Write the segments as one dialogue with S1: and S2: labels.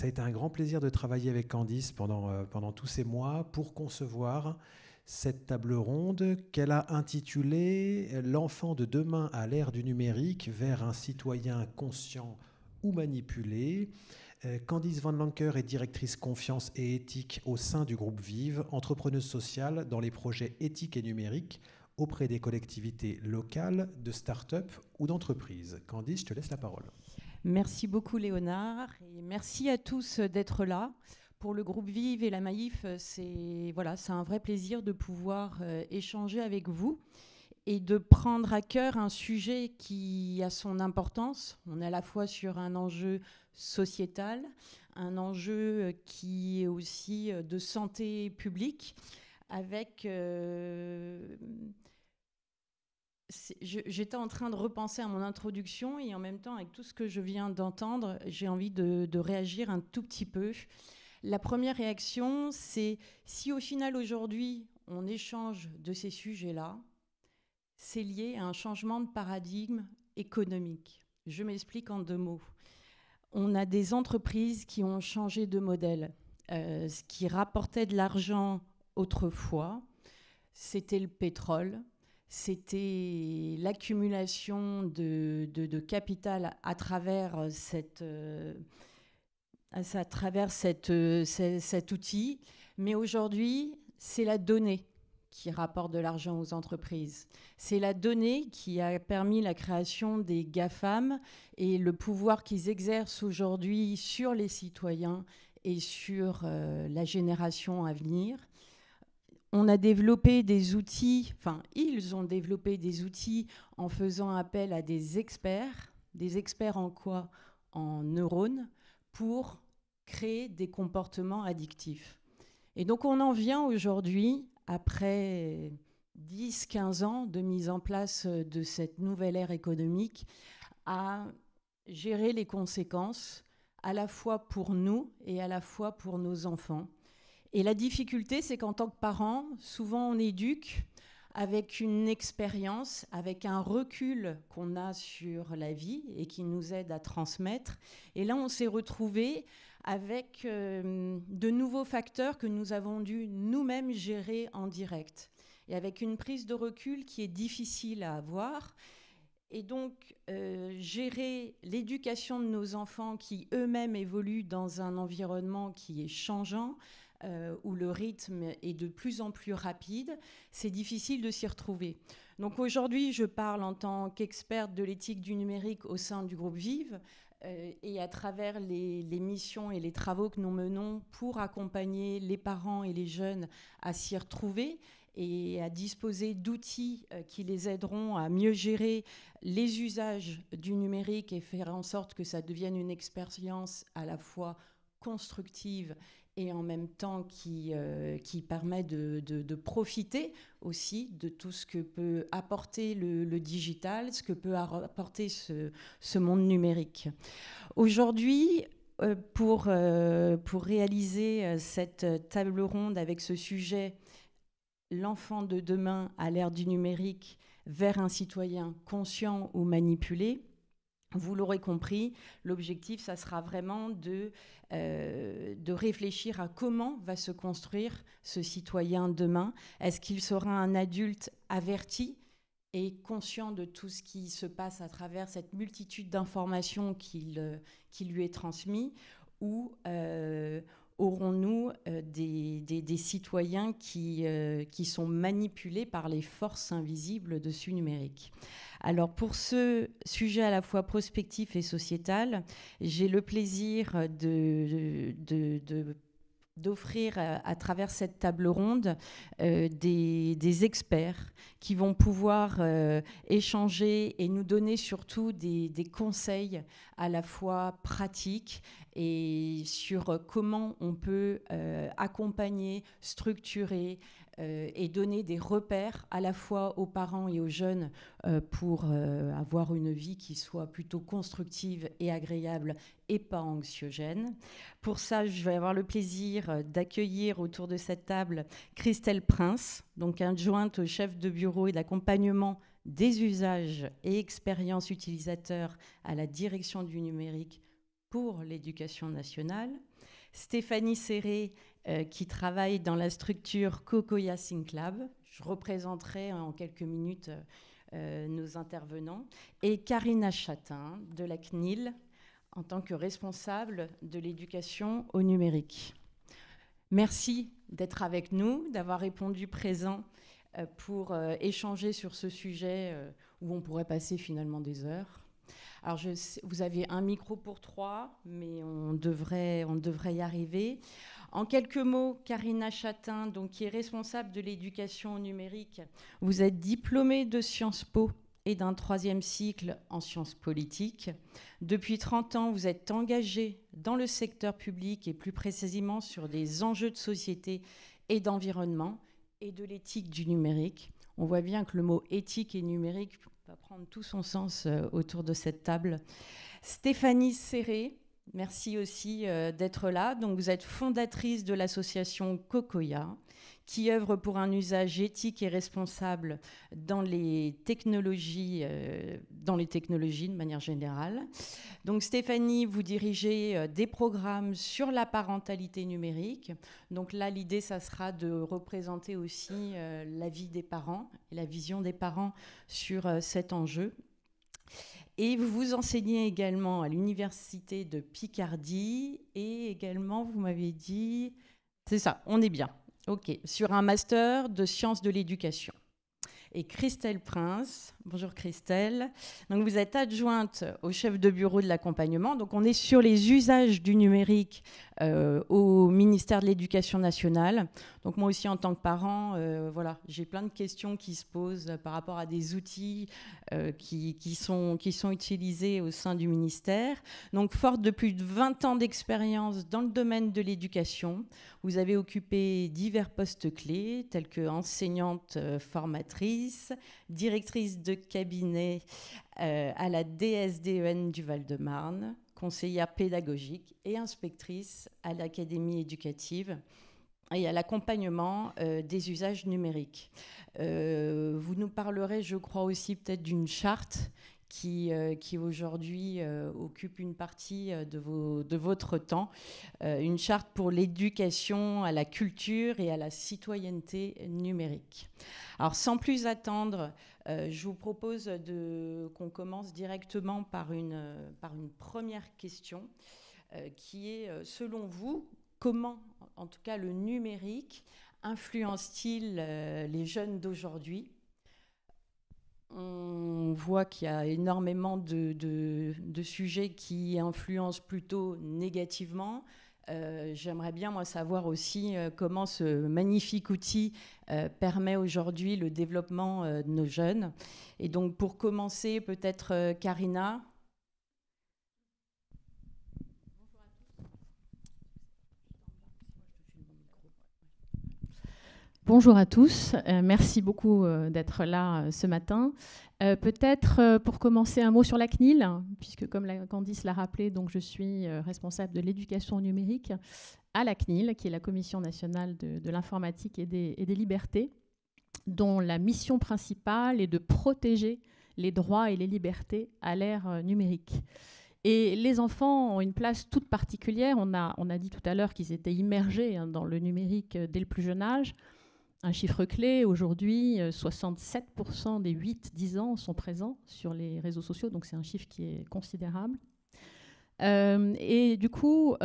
S1: Ça a été un grand plaisir de travailler avec Candice pendant tous ces mois pour concevoir cette table ronde qu'elle a intitulée « L'enfant de demain à l'ère du numérique vers un citoyen conscient ou manipulé ». Candice Van Lancker est directrice confiance et éthique au sein du groupe Vive, entrepreneuse sociale dans les projets éthiques et numériques auprès des collectivités locales, de start-up ou d'entreprises. Candice, je te laisse la parole.
S2: Merci beaucoup Léonard et merci à tous d'être là. Pour le groupe Vive et la Maïf, c'est un vrai plaisir de pouvoir échanger avec vous et de prendre à cœur un sujet qui a son importance. On est à la fois sur un enjeu sociétal, un enjeu qui est aussi de santé publique, avec... J'étais en train de repenser à mon introduction et en même temps, avec tout ce que je viens d'entendre, j'ai envie de réagir un tout petit peu. La première réaction, c'est si au final aujourd'hui, on échange de ces sujets-là, c'est lié à un changement de paradigme économique. Je m'explique en 2 mots. On a des entreprises qui ont changé de modèle. Ce qui rapportait de l'argent autrefois, c'était le pétrole, c'était l'accumulation de capital à travers cet outil. Mais aujourd'hui, c'est la donnée qui rapporte de l'argent aux entreprises. C'est la donnée qui a permis la création des GAFAM et le pouvoir qu'ils exercent aujourd'hui sur les citoyens et sur la génération à venir. On a développé des outils, ils ont développé des outils en faisant appel à des experts en quoi? En neurones, pour créer des comportements addictifs. Et donc on en vient aujourd'hui, après 10-15 ans de mise en place de cette nouvelle ère économique, à gérer les conséquences à la fois pour nous et à la fois pour nos enfants. Et la difficulté, c'est qu'en tant que parents, souvent on éduque avec une expérience, avec un recul qu'on a sur la vie et qui nous aide à transmettre. Et là, on s'est retrouvé avec de nouveaux facteurs que nous avons dû nous-mêmes gérer en direct. Et avec une prise de recul qui est difficile à avoir. Et donc, gérer l'éducation de nos enfants qui eux-mêmes évoluent dans un environnement qui est changeant, où le rythme est de plus en plus rapide, c'est difficile de s'y retrouver. Donc aujourd'hui, je parle en tant qu'experte de l'éthique du numérique au sein du groupe Vive, et à travers les missions et les travaux que nous menons pour accompagner les parents et les jeunes à s'y retrouver et à disposer d'outils qui les aideront à mieux gérer les usages du numérique et faire en sorte que ça devienne une expérience à la fois constructive et en même temps qui permet de profiter aussi de tout ce que peut apporter le digital, ce que peut apporter ce monde numérique. Aujourd'hui, pour réaliser cette table ronde avec ce sujet, l'enfant de demain à l'ère du numérique vers un citoyen conscient ou manipulé, vous l'aurez compris, l'objectif, ça sera vraiment de réfléchir à comment va se construire ce citoyen demain. Est-ce qu'il sera un adulte averti et conscient de tout ce qui se passe à travers cette multitude d'informations qui lui est transmise, ou aurons-nous des citoyens qui sont manipulés par les forces invisibles dessus numérique? Alors pour ce sujet à la fois prospectif et sociétal, j'ai le plaisir d'offrir à travers cette table ronde des experts qui vont pouvoir échanger et nous donner surtout des conseils à la fois pratiques et sur comment on peut accompagner, structurer et donner des repères à la fois aux parents et aux jeunes pour avoir une vie qui soit plutôt constructive et agréable et pas anxiogène. Pour ça, je vais avoir le plaisir d'accueillir autour de cette table Christelle Prince, donc adjointe au chef de bureau et d'accompagnement des usages et expériences utilisateurs à la direction du numérique pour l'éducation nationale, Stéphanie Serré, qui travaille dans la structure Cocoya Think Lab. Je représenterai en quelques minutes nos intervenants. Et Karina Chatin, de la CNIL, en tant que responsable de l'éducation au numérique. Merci d'être avec nous, d'avoir répondu présent pour échanger sur ce sujet où on pourrait passer finalement des heures. Alors, vous avez un micro pour 3, mais on devrait y arriver. En quelques mots, Karina Chatin, donc, qui est responsable de l'éducation au numérique, vous êtes diplômée de Sciences Po et d'un 3e cycle en sciences politiques. Depuis 30 ans, vous êtes engagée dans le secteur public et plus précisément sur des enjeux de société et d'environnement et de l'éthique du numérique. On voit bien que le mot éthique et numérique va prendre tout son sens autour de cette table. Stéphanie Serré, merci aussi d'être là. Donc, vous êtes fondatrice de l'association Cocoya, qui œuvre pour un usage éthique et responsable dans les technologies de manière générale. Donc Stéphanie, vous dirigez des programmes sur la parentalité numérique. Donc là, l'idée, ça sera de représenter aussi la vie des parents et la vision des parents sur cet enjeu. Et vous enseignez également à l'université de Picardie et également, vous m'avez dit, c'est ça, on est bien. OK, sur un master de sciences de l'éducation. Et Christelle Prince, bonjour Christelle. Donc vous êtes adjointe au chef de bureau de l'accompagnement. Donc on est sur les usages du numérique au ministère de l'Éducation nationale. Donc moi aussi en tant que parent, voilà, j'ai plein de questions qui se posent par rapport à des outils qui sont utilisés au sein du ministère. Donc forte de plus de 20 ans d'expérience dans le domaine de l'éducation, vous avez occupé divers postes clés tels que enseignante formatrice, directrice de cabinet à la DSDEN du Val-de-Marne, conseillère pédagogique et inspectrice à l'Académie éducative et à l'accompagnement des usages numériques. Vous nous parlerez, je crois aussi, peut-être d'une charte qui aujourd'hui occupe une partie de votre temps, une charte pour l'éducation à la culture et à la citoyenneté numérique. Alors, sans plus attendre, je vous propose qu'on commence directement par une première question qui est, selon vous, comment, en tout cas, le numérique influence-t-il les jeunes d'aujourd'hui ? On voit qu'il y a énormément de sujets qui influencent plutôt négativement. J'aimerais bien, moi, savoir aussi comment ce magnifique outil permet aujourd'hui le développement de nos jeunes. Et donc, pour commencer, peut-être Karina.
S3: Bonjour à tous, merci beaucoup d'être là ce matin. Peut-être pour commencer un mot sur la CNIL, puisque comme Candice l'a rappelé, donc je suis responsable de l'éducation numérique à la CNIL, qui est la Commission nationale de l'informatique et des libertés, dont la mission principale est de protéger les droits et les libertés à l'ère numérique. Et les enfants ont une place toute particulière. On a dit tout à l'heure qu'ils étaient immergés dans le numérique dès le plus jeune âge. Un chiffre clé, aujourd'hui, 67% des 8-10 ans sont présents sur les réseaux sociaux, donc c'est un chiffre qui est considérable. Et du coup,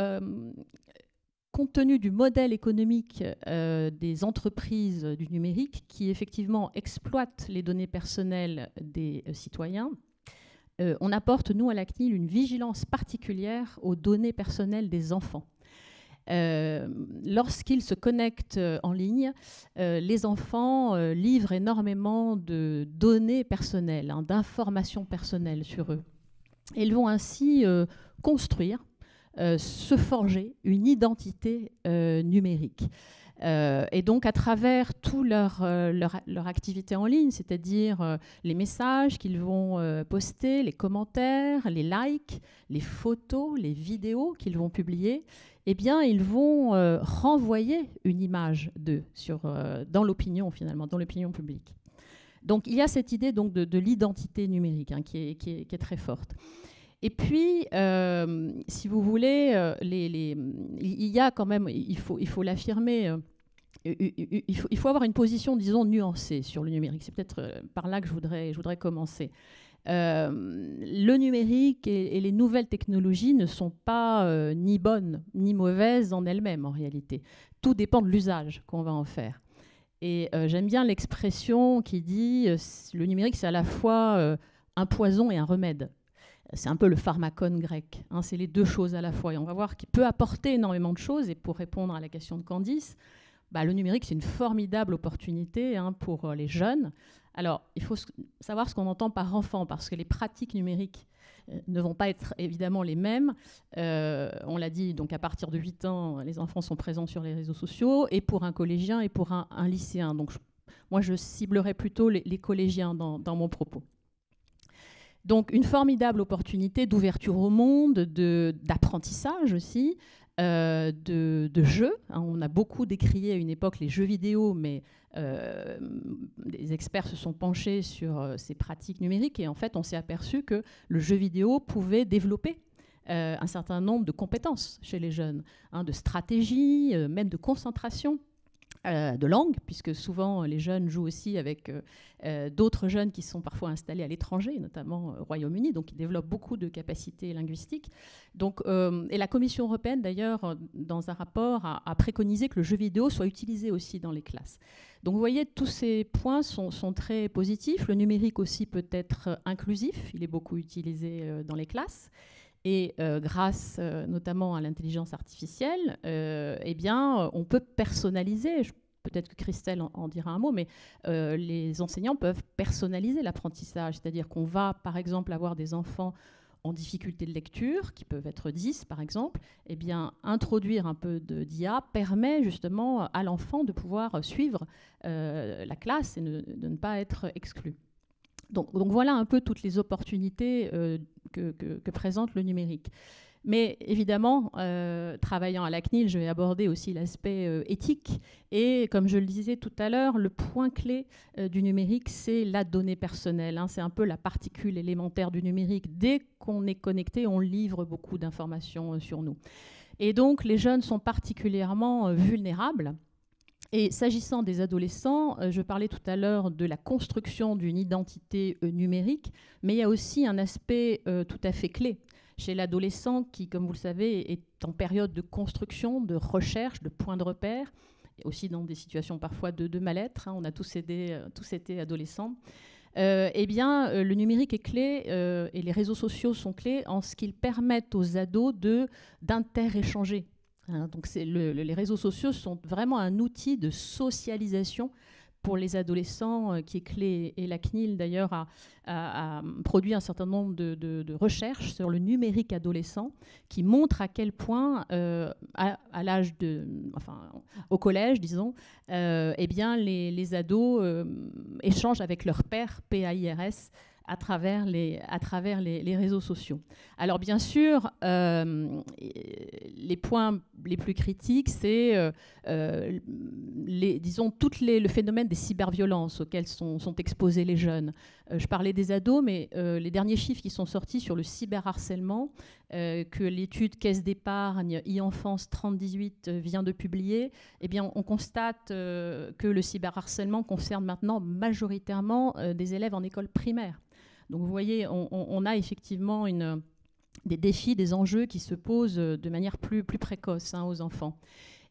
S3: compte tenu du modèle économique des entreprises du numérique qui effectivement exploitent les données personnelles des citoyens, on apporte, nous, à la CNIL, une vigilance particulière aux données personnelles des enfants. Lorsqu'ils se connectent en ligne, les enfants livrent énormément de données personnelles, d'informations personnelles sur eux. Ils vont ainsi construire, se forger une identité numérique. Et donc, à travers toute leur activité en ligne, c'est-à-dire les messages qu'ils vont poster, les commentaires, les likes, les photos, les vidéos qu'ils vont publier, eh bien, ils vont renvoyer une image d'eux dans l'opinion, finalement, dans l'opinion publique. Donc, il y a cette idée donc, de l'identité numérique qui est très forte. Et puis, si vous voulez, il y a quand même, il faut l'affirmer, il faut avoir une position, disons, nuancée sur le numérique. C'est peut-être par là que je voudrais commencer. Le numérique et les nouvelles technologies ne sont pas ni bonnes ni mauvaises en elles-mêmes, en réalité. Tout dépend de l'usage qu'on va en faire. Et j'aime bien l'expression qui dit le numérique, c'est à la fois un poison et un remède. C'est un peu le pharmacone grec. Hein, c'est les deux choses à la fois. Et on va voir qu'il peut apporter énormément de choses. Et pour répondre à la question de Candice, le numérique, c'est une formidable opportunité pour les jeunes. Alors, il faut savoir ce qu'on entend par enfant, parce que les pratiques numériques ne vont pas être évidemment les mêmes. On l'a dit, donc à partir de 8 ans, les enfants sont présents sur les réseaux sociaux, et pour un collégien et pour un lycéen. Donc, moi, je ciblerai plutôt les collégiens dans mon propos. Donc, une formidable opportunité d'ouverture au monde, d'apprentissage aussi, de jeux. On a beaucoup décrié à une époque les jeux vidéo, mais des experts se sont penchés sur ces pratiques numériques, et en fait, on s'est aperçu que le jeu vidéo pouvait développer un certain nombre de compétences chez les jeunes, de stratégie, même de concentration. De langue, puisque souvent les jeunes jouent aussi avec d'autres jeunes qui sont parfois installés à l'étranger, notamment au Royaume-Uni, donc ils développent beaucoup de capacités linguistiques. Donc, et la Commission européenne, d'ailleurs, dans un rapport, a préconisé que le jeu vidéo soit utilisé aussi dans les classes. Donc vous voyez, tous ces points sont très positifs. Le numérique aussi peut être inclusif, il est beaucoup utilisé dans les classes. Et grâce notamment à l'intelligence artificielle, on peut personnaliser. Peut-être que Christelle en dira un mot, mais les enseignants peuvent personnaliser l'apprentissage. C'est-à-dire qu'on va, par exemple, avoir des enfants en difficulté de lecture, qui peuvent être 10 par exemple. Introduire un peu d'IA permet justement à l'enfant de pouvoir suivre la classe et de ne pas être exclu. Donc voilà un peu toutes les opportunités que présente le numérique. Mais évidemment, travaillant à la CNIL, je vais aborder aussi l'aspect éthique. Et comme je le disais tout à l'heure, le point clé du numérique, c'est la donnée personnelle. C'est un peu la particule élémentaire du numérique. Dès qu'on est connecté, on livre beaucoup d'informations sur nous. Et donc, les jeunes sont particulièrement vulnérables. Et s'agissant des adolescents, je parlais tout à l'heure de la construction d'une identité numérique, mais il y a aussi un aspect tout à fait clé chez l'adolescent qui, comme vous le savez, est en période de construction, de recherche, de points de repère, et aussi dans des situations parfois de mal-être. On a tous été adolescents. Le numérique est clé et les réseaux sociaux sont clés en ce qu'ils permettent aux ados d'inter-échanger. Donc les réseaux sociaux sont vraiment un outil de socialisation pour les adolescents qui est clé. Et la CNIL, d'ailleurs, a produit un certain nombre de recherches sur le numérique adolescent qui montrent à quel point, à l'âge au collège, disons, les ados échangent avec leurs pairs, PAIRS, à travers les réseaux sociaux. Alors bien sûr, les points les plus critiques, c'est le phénomène des cyberviolences auxquelles sont exposés les jeunes. Je parlais des ados, mais les derniers chiffres qui sont sortis sur le cyberharcèlement, que l'étude Caisse d'épargne e-enfance 3018 vient de publier, on constate que le cyberharcèlement concerne maintenant majoritairement des élèves en école primaire. Donc vous voyez, on a effectivement des défis, des enjeux qui se posent de manière plus précoce aux enfants.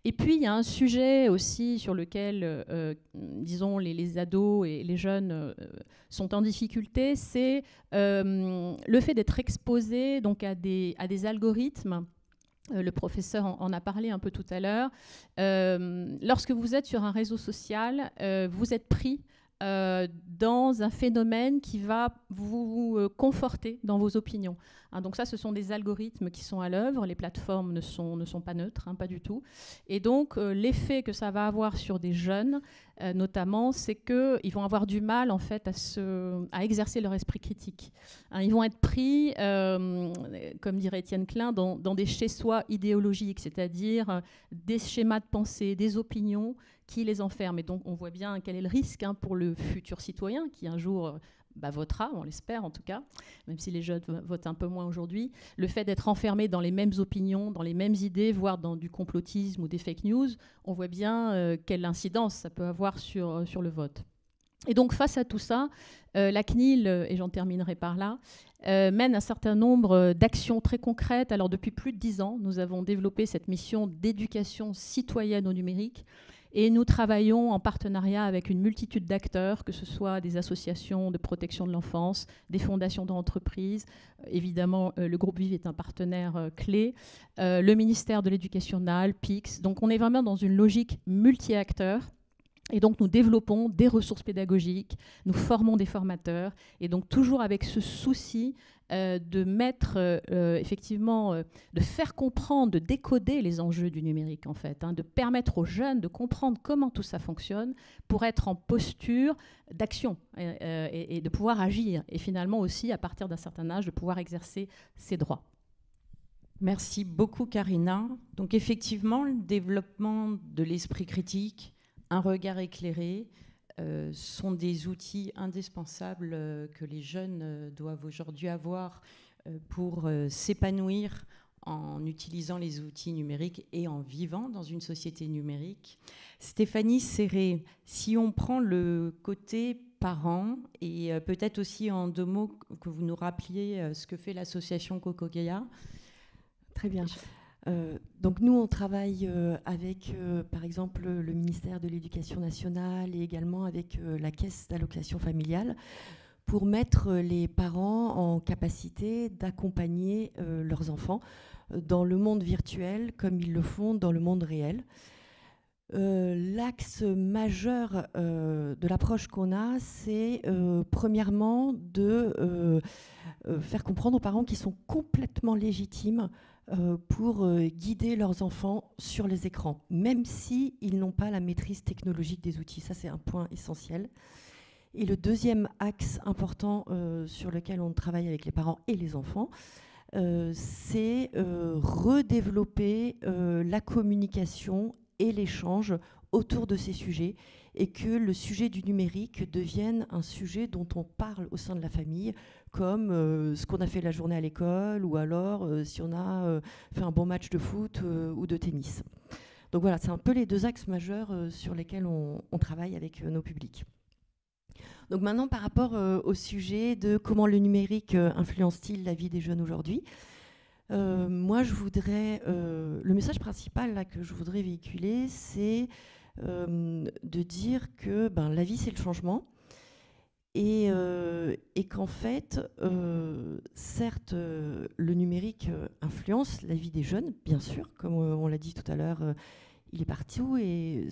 S3: Et puis il y a un sujet aussi sur lequel, les ados et les jeunes sont en difficulté, c'est le fait d'être exposés donc, à des algorithmes. Le professeur en a parlé un peu tout à l'heure. Lorsque vous êtes sur un réseau social, vous êtes pris dans un phénomène qui va vous conforter dans vos opinions. Donc ça, ce sont des algorithmes qui sont à l'œuvre. Les plateformes ne sont pas neutres, pas du tout. Et donc, l'effet que ça va avoir sur des jeunes, notamment, c'est qu'ils vont avoir du mal, en fait, à exercer leur esprit critique. Ils vont être pris, comme dirait Étienne Klein, dans des chez-soi idéologiques, c'est-à-dire des schémas de pensée, des opinions qui les enferment. Et donc, on voit bien quel est le risque pour le futur citoyen qui, un jour, votera, on l'espère en tout cas, même si les jeunes votent un peu moins aujourd'hui, le fait d'être enfermé dans les mêmes opinions, dans les mêmes idées, voire dans du complotisme ou des fake news, on voit bien quelle incidence ça peut avoir sur le vote. Et donc face à tout ça, la CNIL, et j'en terminerai par là, mène un certain nombre d'actions très concrètes. Alors depuis plus de 10 ans, nous avons développé cette mission d'éducation citoyenne au numérique. Et nous travaillons en partenariat avec une multitude d'acteurs, que ce soit des associations de protection de l'enfance, des fondations d'entreprises. Évidemment, le groupe Vive est un partenaire clé. Le ministère de l'Éducation nationale, PIX. Donc on est vraiment dans une logique multi-acteurs. Et donc nous développons des ressources pédagogiques, nous formons des formateurs. Et donc toujours avec ce souci de mettre effectivement, de faire comprendre, de décoder les enjeux du numérique en fait, de permettre aux jeunes de comprendre comment tout ça fonctionne pour être en posture d'action et de pouvoir agir et finalement aussi à partir d'un certain âge de pouvoir exercer ses droits.
S2: Merci beaucoup Karina. Donc effectivement, le développement de l'esprit critique, un regard éclairé, sont des outils indispensables que les jeunes doivent aujourd'hui avoir pour s'épanouir en utilisant les outils numériques et en vivant dans une société numérique. Stéphanie Serré, si on prend le côté parents et peut-être aussi en 2 mots que vous nous rappeliez ce que fait l'association Kokogaya.
S4: Très bien. Donc nous, on travaille avec, par exemple, le ministère de l'Éducation nationale et également avec la Caisse d'allocation familiale pour mettre les parents en capacité d'accompagner leurs enfants dans le monde virtuel comme ils le font dans le monde réel. L'axe majeur de l'approche qu'on a, c'est premièrement de faire comprendre aux parents qu'ils sont complètement légitimes pour guider leurs enfants sur les écrans, même s'ils n'ont pas la maîtrise technologique des outils. Ça, c'est un point essentiel. Et le deuxième axe important sur lequel on travaille avec les parents et les enfants, c'est redévelopper la communication et l'échange autour de ces sujets et que le sujet du numérique devienne un sujet dont on parle au sein de la famille, comme ce qu'on a fait la journée à l'école ou alors si on a fait un bon match de foot ou de tennis. Donc voilà, c'est un peu les 2 axes majeurs sur lesquels on travaille avec nos publics. Donc maintenant, par rapport au sujet de comment le numérique influence-t-il la vie des jeunes aujourd'hui, moi, je voudrais... le message principal là, que je voudrais véhiculer, c'est de dire que la vie, c'est le changement. Et qu'en fait, certes, le numérique influence la vie des jeunes, bien sûr, comme on l'a dit tout à l'heure, il est partout. Et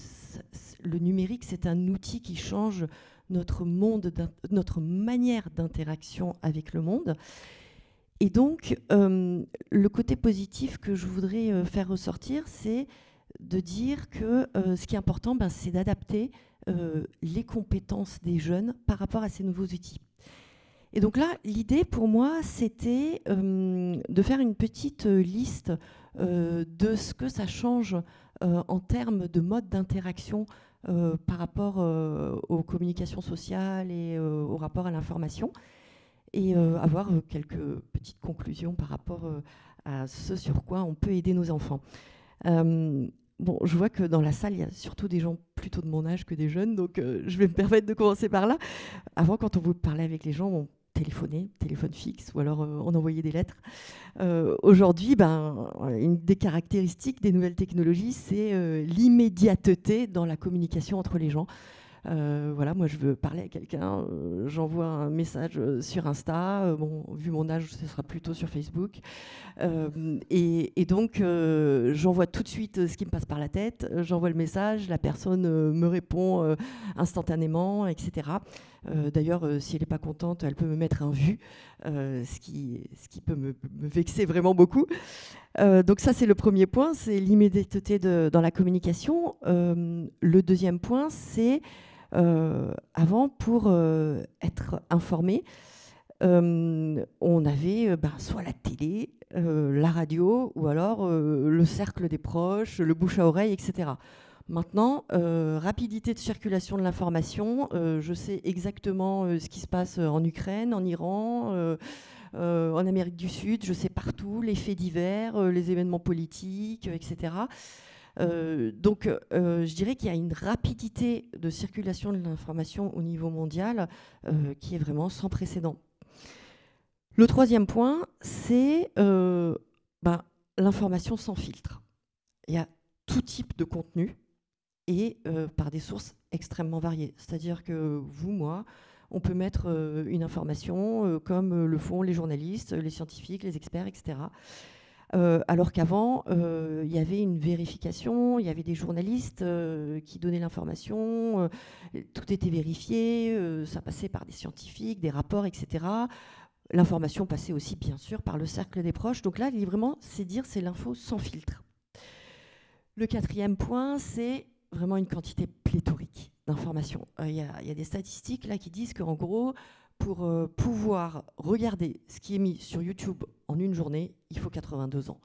S4: le numérique, c'est un outil qui change notre monde, notre manière d'interaction avec le monde. Et donc, le côté positif que je voudrais faire ressortir, c'est de dire que ce qui est important, c'est d'adapter les compétences des jeunes par rapport à ces nouveaux outils. Et donc là, l'idée pour moi, c'était de faire une petite liste de ce que ça change en termes de mode d'interaction par rapport aux communications sociales et au rapport à l'information, et avoir quelques petites conclusions par rapport à ce sur quoi on peut aider nos enfants. Bon, je vois que dans la salle, il y a surtout des gens plutôt de mon âge que des jeunes, donc je vais me permettre de commencer par là. Avant, quand on voulait parler avec les gens, on téléphonait, téléphone fixe, ou alors on envoyait des lettres. Aujourd'hui, une des caractéristiques des nouvelles technologies, c'est l'immédiateté dans la communication entre les gens. Voilà, moi je veux parler à quelqu'un, j'envoie un message sur Insta, vu mon âge, ce sera plutôt sur Facebook, et donc j'envoie tout de suite ce qui me passe par la tête, j'envoie le message, la personne me répond instantanément, etc. D'ailleurs, si elle n'est pas contente, elle peut me mettre un vu, ce qui peut me vexer vraiment beaucoup. Donc ça, c'est le premier point, c'est l'immédiateté dans la communication. Le deuxième point, c'est avant, pour être informé, on avait soit la télé, la radio, ou alors le cercle des proches, le bouche à oreille, etc. Maintenant, rapidité de circulation de l'information, je sais exactement ce qui se passe en Ukraine, en Iran, en Amérique du Sud, je sais partout, les faits divers, les événements politiques, etc. Donc, je dirais qu'il y a une rapidité de circulation de l'information au niveau mondial qui est vraiment sans précédent. Le troisième point, c'est l'information sans filtre. Il y a tout type de contenu et par des sources extrêmement variées. C'est-à-dire que vous, moi, on peut mettre une information comme le font les journalistes, les scientifiques, les experts, etc. Alors qu'avant, il y avait une vérification, il y avait des journalistes qui donnaient l'information, tout était vérifié, ça passait par des scientifiques, des rapports, etc. L'information passait aussi, bien sûr, par le cercle des proches. Donc là, vraiment, c'est l'info sans filtre. Le quatrième point, c'est vraiment une quantité pléthorique d'informations. Il y a des statistiques là qui disent qu'en gros, pour pouvoir regarder ce qui est mis sur YouTube en une journée, il faut 82 ans.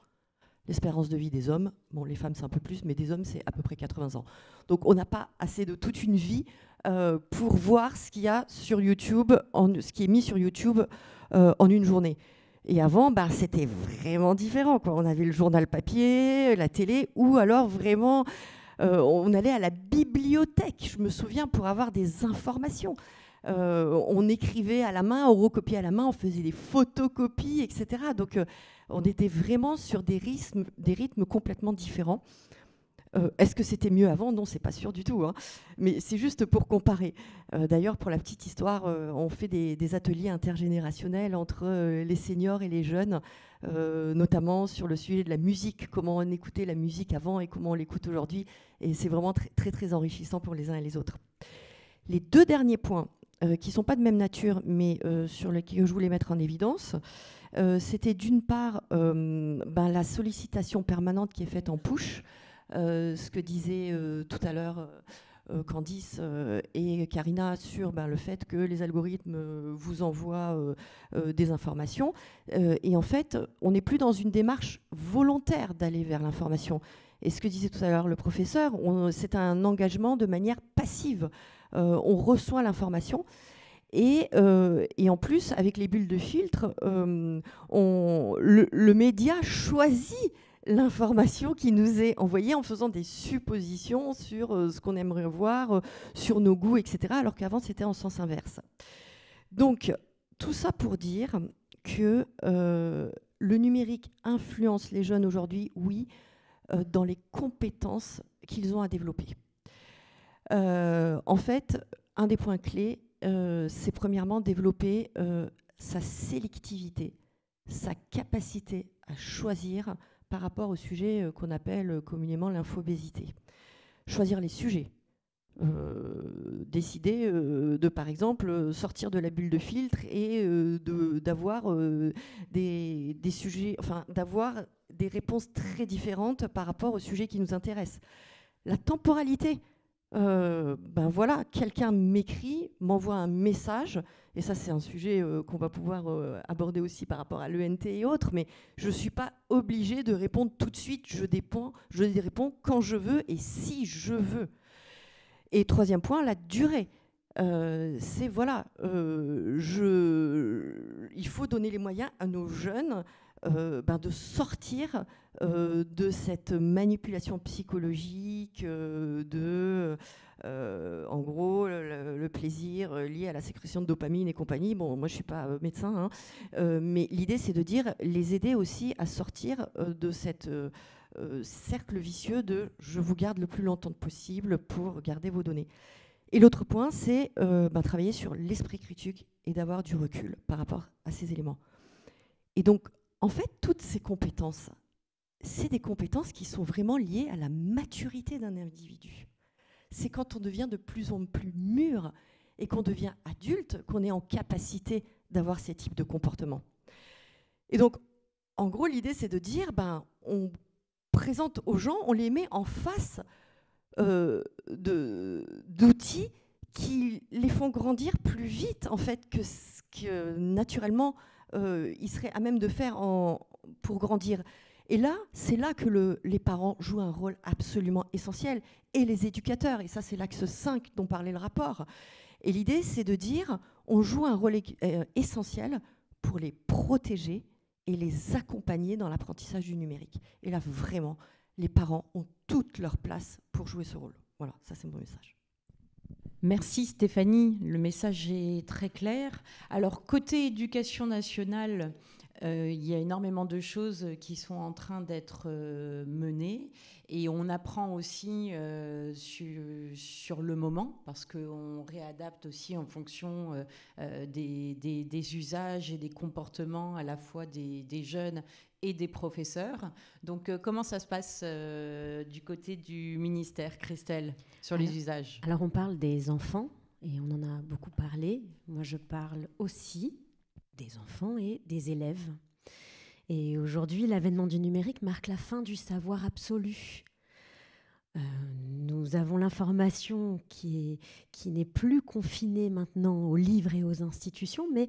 S4: L'espérance de vie des hommes, bon, les femmes c'est un peu plus, mais des hommes c'est à peu près 80 ans. Donc on n'a pas assez de toute une vie pour voir ce qu'il y a sur YouTube, ce qui est mis sur YouTube en une journée. Et avant, c'était vraiment différent, quoi. On avait le journal papier, la télé, ou alors vraiment, on allait à la bibliothèque, je me souviens, pour avoir des informations. On écrivait à la main, on recopiait à la main, on faisait des photocopies, etc. Donc, on était vraiment sur des rythmes complètement différents. Est-ce que c'était mieux avant? Non, c'est pas sûr du tout, hein. Mais c'est juste pour comparer. D'ailleurs, pour la petite histoire, on fait des ateliers intergénérationnels entre les seniors et les jeunes, notamment sur le sujet de la musique, comment on écoutait la musique avant et comment on l'écoute aujourd'hui. Et c'est vraiment très, très, très enrichissant pour les uns et les autres. Les deux derniers points, qui ne sont pas de même nature, mais sur lesquels je voulais mettre en évidence, c'était d'une part la sollicitation permanente qui est faite en push, ce que disaient tout à l'heure Candice et Karina sur le fait que les algorithmes vous envoient des informations. Et en fait, on n'est plus dans une démarche volontaire d'aller vers l'information. Et ce que disait tout à l'heure le professeur, c'est un engagement de manière passive. On reçoit l'information. Et en plus, avec les bulles de filtre, le média choisit l'information qui nous est envoyée en faisant des suppositions sur ce qu'on aimerait voir, sur nos goûts, etc. Alors qu'avant, c'était en sens inverse. Donc, tout ça pour dire que le numérique influence les jeunes aujourd'hui, oui, dans les compétences qu'ils ont à développer. En fait, un des points clés, c'est premièrement développer sa sélectivité, sa capacité à choisir par rapport au sujet qu'on appelle communément l'infobésité. Choisir les sujets. Décider de, par exemple, sortir de la bulle de filtre et d'avoir des sujets, enfin, d'avoir des réponses très différentes par rapport au sujet qui nous intéresse. La temporalité. Voilà, quelqu'un m'écrit, m'envoie un message, et ça c'est un sujet qu'on va pouvoir aborder aussi par rapport à l'ENT et autres, mais je ne suis pas obligée de répondre tout de suite, je réponds quand je veux et si je veux. Et troisième point, la durée. C'est voilà, il faut donner les moyens à nos jeunes de sortir de cette manipulation psychologique en gros, le plaisir lié à la sécrétion de dopamine et compagnie. Bon, moi, je ne suis pas médecin, hein, mais l'idée, c'est de dire, les aider aussi à sortir de cette cercle vicieux de « je vous garde le plus longtemps possible pour garder vos données ». Et l'autre point, c'est travailler sur l'esprit critique et d'avoir du recul par rapport à ces éléments. Et donc, en fait, toutes ces compétences, c'est des compétences qui sont vraiment liées à la maturité d'un individu. C'est quand on devient de plus en plus mûr et qu'on devient adulte qu'on est en capacité d'avoir ces types de comportements. Et donc, en gros, l'idée, c'est de dire, on présente aux gens, on les met en face d'outils qui les font grandir plus vite, en fait, que ce que naturellement ils seraient à même de faire pour grandir. Et là, c'est là que les parents jouent un rôle absolument essentiel, et les éducateurs, et ça c'est l'axe 5 dont parlait le rapport. Et l'idée, c'est de dire, on joue un rôle essentiel pour les protéger et les accompagner dans l'apprentissage du numérique. Et là, vraiment, les parents ont toute leur place pour jouer ce rôle. Voilà, ça c'est mon message.
S2: Merci Stéphanie, le message est très clair. Alors côté éducation nationale, il y a énormément de choses qui sont en train d'être menées et on apprend aussi sur le moment parce qu'on réadapte aussi en fonction des usages et des comportements à la fois des jeunes et des professeurs. Donc comment ça se passe du côté du ministère, Christelle, sur les usages?
S5: Alors on parle des enfants et on en a beaucoup parlé. Moi je parle aussi des enfants et des élèves. Et aujourd'hui, l'avènement du numérique marque la fin du savoir absolu. Nous avons l'information qui n'est plus confinée maintenant aux livres et aux institutions, mais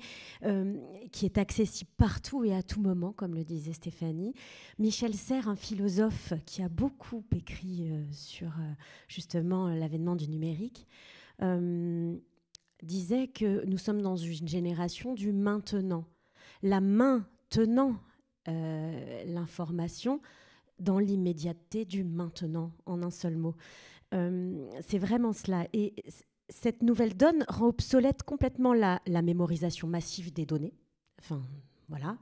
S5: qui est accessible partout et à tout moment, comme le disait Stéphanie. Michel Serres, un philosophe qui a beaucoup écrit sur justement l'avènement du numérique, disait que nous sommes dans une génération du maintenant. La main tenant l'information dans l'immédiateté du maintenant, en un seul mot. C'est vraiment cela. Et cette nouvelle donne rend obsolète complètement la mémorisation massive des données. Enfin, voilà.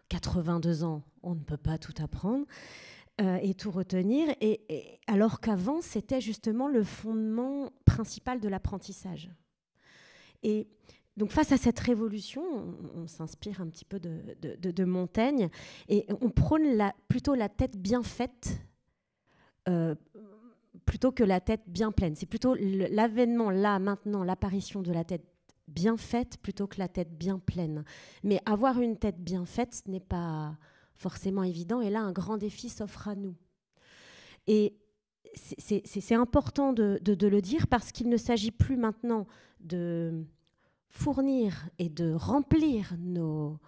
S5: 82 ans, on ne peut pas tout apprendre et tout retenir. Et alors qu'avant, c'était justement le fondement principal de l'apprentissage. Et donc face à cette révolution, on s'inspire un petit peu de Montaigne et on prône plutôt la tête bien faite plutôt que la tête bien pleine. C'est plutôt l'avènement, là, maintenant, l'apparition de la tête bien faite plutôt que la tête bien pleine. Mais avoir une tête bien faite, ce n'est pas forcément évident. Et là, un grand défi s'offre à nous. Et c'est important de le dire parce qu'il ne s'agit plus maintenant de fournir et de remplir nos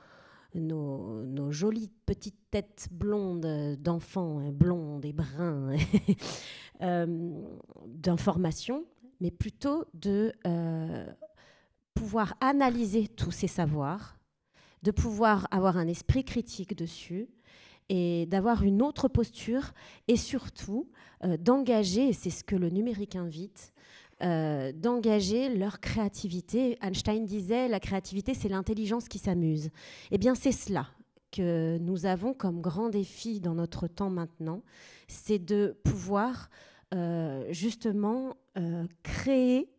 S5: jolies petites têtes blondes d'enfants, blondes et bruns, d'informations, mais plutôt de pouvoir analyser tous ces savoirs, de pouvoir avoir un esprit critique dessus et d'avoir une autre posture et surtout d'engager, et c'est ce que le numérique invite, d'engager leur créativité. Einstein disait, la créativité, c'est l'intelligence qui s'amuse. Eh bien, c'est cela que nous avons comme grand défi dans notre temps maintenant, c'est de pouvoir justement créer,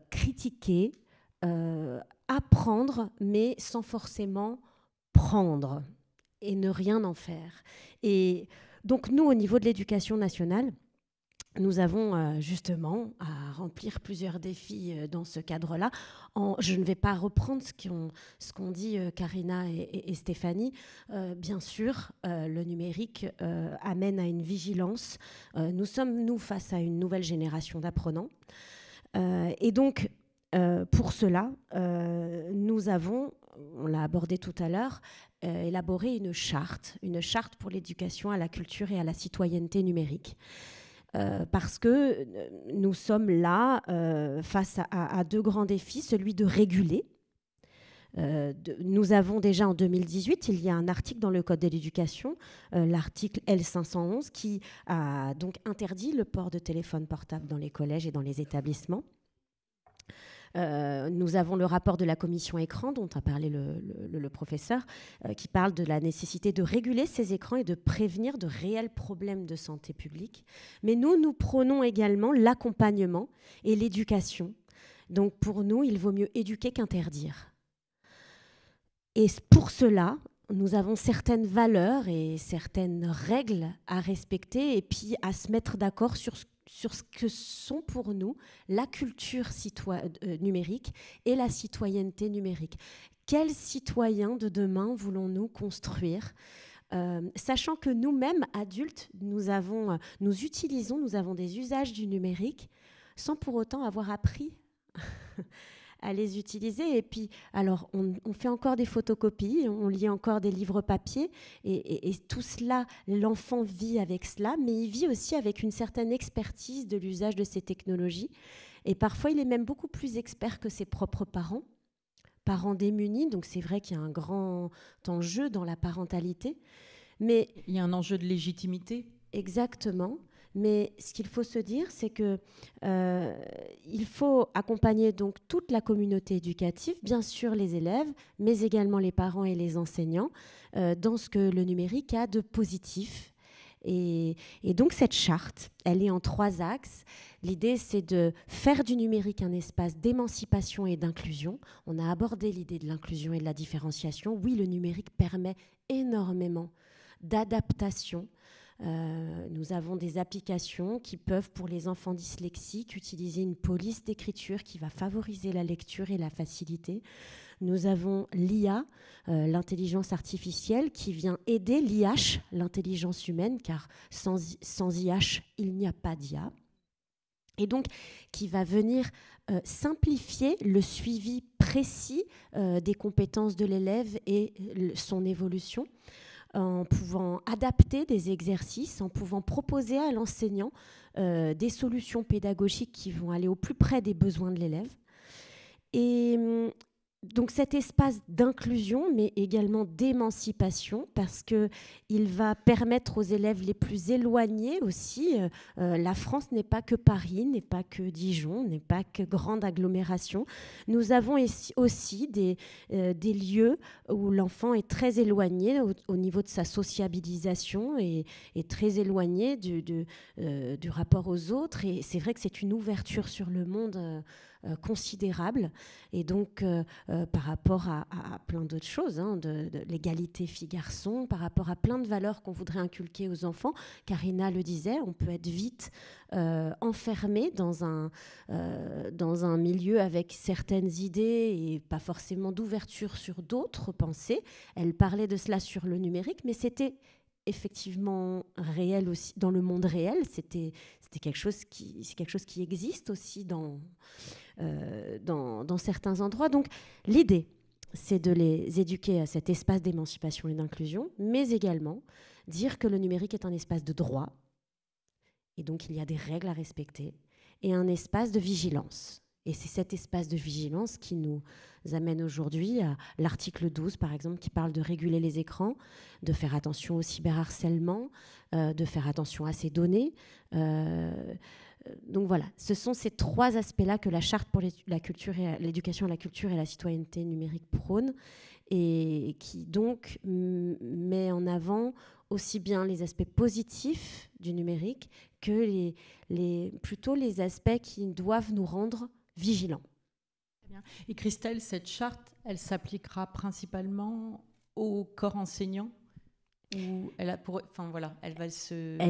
S5: critiquer, apprendre, mais sans forcément prendre et ne rien en faire. Et donc, nous, au niveau de l'éducation nationale, nous avons justement à remplir plusieurs défis dans ce cadre-là. Je ne vais pas reprendre ce qu'ont dit Karina et Stéphanie. Bien sûr, le numérique amène à une vigilance. Nous sommes, nous, face à une nouvelle génération d'apprenants. Et donc, pour cela, nous avons, on l'a abordé tout à l'heure, élaboré une charte pour l'éducation à la culture et à la citoyenneté numérique. Parce que nous sommes là face à deux grands défis, celui de réguler. Nous avons déjà en 2018, il y a un article dans le Code de l'éducation, l'article L511, qui a donc interdit le port de téléphone portable dans les collèges et dans les établissements. Nous avons le rapport de la commission écran dont a parlé le professeur qui parle de la nécessité de réguler ces écrans et de prévenir de réels problèmes de santé publique. Mais nous prônons également l'accompagnement et l'éducation. Donc pour nous, il vaut mieux éduquer qu'interdire. Et pour cela, nous avons certaines valeurs et certaines règles à respecter et puis à se mettre d'accord sur ce que sont pour nous la culture numérique et la citoyenneté numérique. Quels citoyens de demain voulons-nous construire ? Sachant que nous-mêmes, adultes, nous avons des usages du numérique sans pour autant avoir appris à les utiliser. Et puis, alors, on fait encore des photocopies, on lit encore des livres papier, et tout cela, l'enfant vit avec cela, mais il vit aussi avec une certaine expertise de l'usage de ces technologies. Et parfois, il est même beaucoup plus expert que ses propres parents démunis. Donc, c'est vrai qu'il y a un grand enjeu dans la parentalité. Mais
S2: il y a un enjeu de légitimité.
S5: Exactement. Mais ce qu'il faut se dire, c'est que il faut accompagner donc toute la communauté éducative, bien sûr les élèves, mais également les parents et les enseignants, dans ce que le numérique a de positif. Et donc cette charte, elle est en 3 axes. L'idée, c'est de faire du numérique un espace d'émancipation et d'inclusion. On a abordé l'idée de l'inclusion et de la différenciation. Oui, le numérique permet énormément d'adaptation. Nous avons des applications qui peuvent, pour les enfants dyslexiques, utiliser une police d'écriture qui va favoriser la lecture et la facilité. Nous avons l'IA, l'intelligence artificielle, qui vient aider l'IH, l'intelligence humaine, car sans IH, il n'y a pas d'IA. Et donc, qui va venir simplifier le suivi précis des compétences de l'élève et son évolution, en pouvant adapter des exercices, en pouvant proposer à l'enseignant des solutions pédagogiques qui vont aller au plus près des besoins de l'élève. Et donc cet espace d'inclusion, mais également d'émancipation, parce qu'il va permettre aux élèves les plus éloignés aussi. La France n'est pas que Paris, n'est pas que Dijon, n'est pas que grande agglomération. Nous avons aussi des lieux où l'enfant est très éloigné au niveau de sa sociabilisation et très éloigné du rapport aux autres. Et c'est vrai que c'est une ouverture sur le monde considérable, et donc par rapport à plein d'autres choses, de l'égalité filles-garçons, par rapport à plein de valeurs qu'on voudrait inculquer aux enfants. Karina le disait, on peut être vite enfermé dans un milieu avec certaines idées et pas forcément d'ouverture sur d'autres pensées. Elle parlait de cela sur le numérique, mais c'était effectivement réel aussi dans le monde réel. C'est quelque chose qui existe aussi dans certains endroits. Donc l'idée, c'est de les éduquer à cet espace d'émancipation et d'inclusion, mais également dire que le numérique est un espace de droit, et donc il y a des règles à respecter, et un espace de vigilance. Et c'est cet espace de vigilance qui nous amène aujourd'hui à l'article 12, par exemple, qui parle de réguler les écrans, de faire attention au cyberharcèlement, de faire attention à ses données. Donc voilà, ce sont ces 3 aspects-là que la Charte pour l'éducation à la culture et la citoyenneté numérique prône, et qui donc met en avant aussi bien les aspects positifs du numérique que plutôt les aspects qui doivent nous rendre vigilants.
S2: Et Christelle, cette charte, elle s'appliquera principalement au corps enseignant, ou elle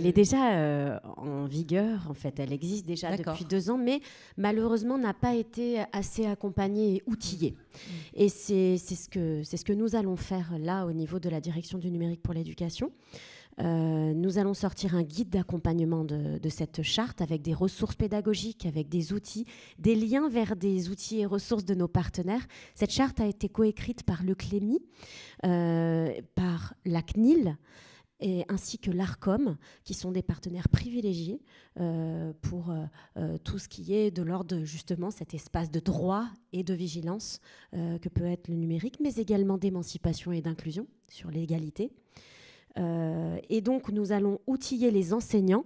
S2: est
S5: déjà en vigueur, en fait. Elle existe déjà depuis 2 ans, mais malheureusement n'a pas été assez accompagnée et outillée. Et c'est ce que nous allons faire là au niveau de la direction du numérique pour l'éducation. Nous allons sortir un guide d'accompagnement de cette charte avec des ressources pédagogiques, avec des outils, des liens vers des outils et ressources de nos partenaires. Cette charte a été coécrite par le CLEMI, par la CNIL, ainsi que l'ARCOM, qui sont des partenaires privilégiés pour tout ce qui est de l'ordre de justement cet espace de droit et de vigilance que peut être le numérique, mais également d'émancipation et d'inclusion sur l'égalité. Et donc, nous allons outiller les enseignants,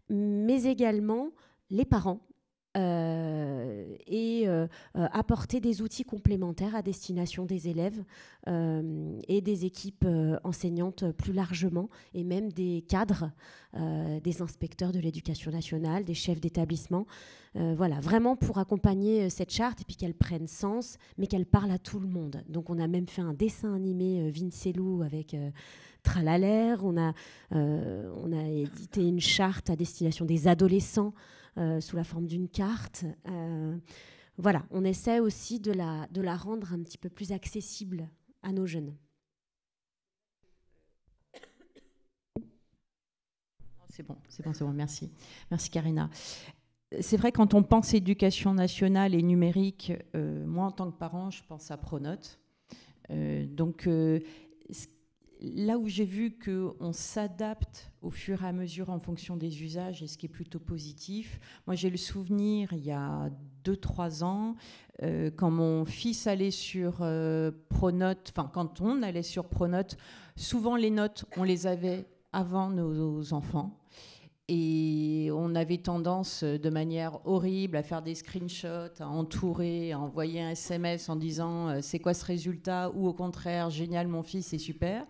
S5: mais également les parents, et apporter des outils complémentaires à destination des élèves et des équipes enseignantes plus largement, et même des cadres, des inspecteurs de l'éducation nationale, des chefs d'établissement. Voilà, vraiment pour accompagner cette charte et puis qu'elle prenne sens, mais qu'elle parle à tout le monde. Donc, on a même fait un dessin animé Vincelou avec Tralalaire. On a édité une charte à destination des adolescents sous la forme d'une carte. Voilà, on essaie aussi de la rendre un petit peu plus accessible à nos jeunes.
S2: C'est bon, merci. Merci Karina. c'est vrai, quand on pense éducation nationale et numérique, moi, en tant que parent, je pense à Pronote. Là où j'ai vu qu'on s'adapte au fur et à mesure en fonction des usages, et ce qui est plutôt positif, moi j'ai le souvenir, il y a 2-3 ans, quand mon fils allait sur Pronote, enfin quand on allait sur Pronote, souvent les notes, on les avait avant nos enfants. Et on avait tendance, de manière horrible, à faire des screenshots, à entourer, à envoyer un SMS en disant c'est quoi ce résultat, ou au contraire, génial, mon fils, c'est super.